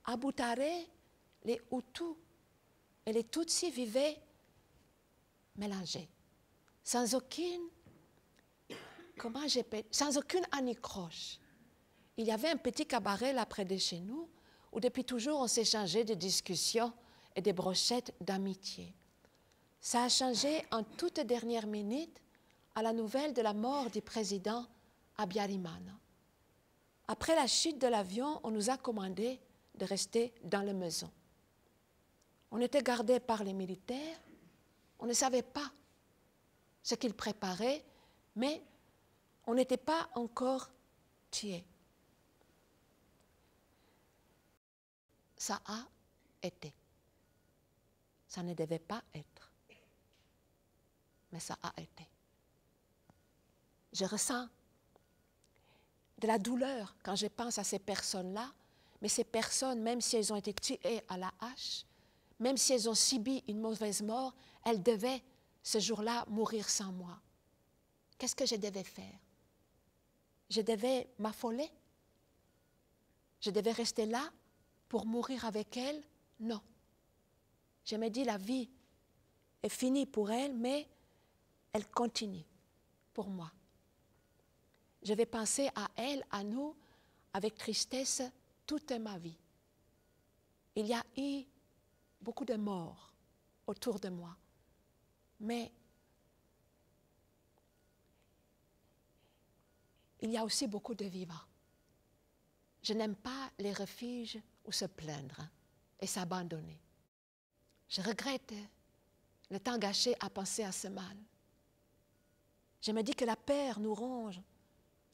à Butare, les Hutus et les Tutsis vivaient mélangés, sans aucune anicroche. Il y avait un petit cabaret là près de chez nous où depuis toujours on s'échangeait des discussions et des brochettes d'amitié. Ça a changé en toute dernière minute à la nouvelle de la mort du président Habyarimana. Après la chute de l'avion, on nous a commandé de rester dans la maison. On était gardés par les militaires, on ne savait pas ce qu'ils préparaient, mais on n'était pas encore tués. Ça a été. Ça ne devait pas être. Mais ça a été. Je ressens de la douleur quand je pense à ces personnes-là, mais ces personnes, même si elles ont été tuées à la hache, même si elles ont subi une mauvaise mort, elles devaient ce jour-là mourir sans moi. Qu'est-ce que je devais faire? Je devais m'affoler? Je devais rester là pour mourir avec elles? Non. Je me dis, la vie est finie pour elles, mais elle continue pour moi. Je vais penser à elles, à nous, avec tristesse toute ma vie. Il y a eu beaucoup de morts autour de moi, mais il y a aussi beaucoup de vivants. Je n'aime pas les refuges où se plaindre et s'abandonner. Je regrette le temps gâché à penser à ce mal. Je me dis que la peur nous ronge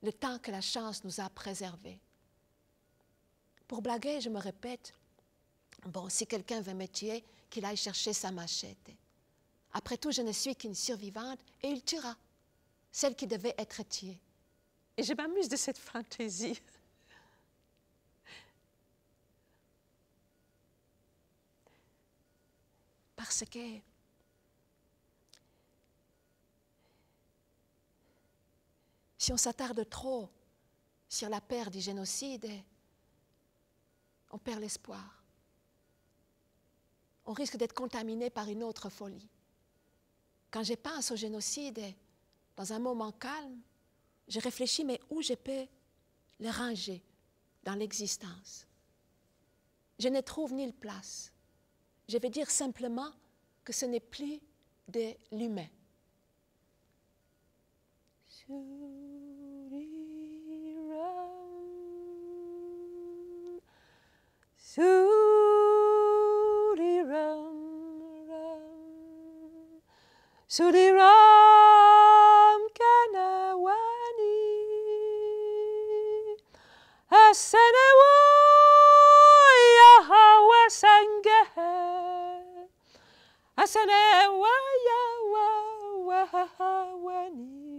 le temps que la chance nous a préservés. Pour blaguer, je me répète, bon, si quelqu'un veut me tuer, qu'il aille chercher sa machette. Après tout, je ne suis qu'une survivante et il tuera celle qui devait être tuée. Et je m'amuse de cette fantaisie. Parce que si on s'attarde trop sur la peur du génocide, on perd l'espoir. On risque d'être contaminé par une autre folie. Quand je pense au génocide, dans un moment calme, je réfléchis, mais où je peux le ranger dans l'existence? Je ne trouve nulle place. Je vais dire simplement que ce n'est plus de l'humain. Sudiram kanawani asenewo yahawa sangehe asenewa yawa wahawani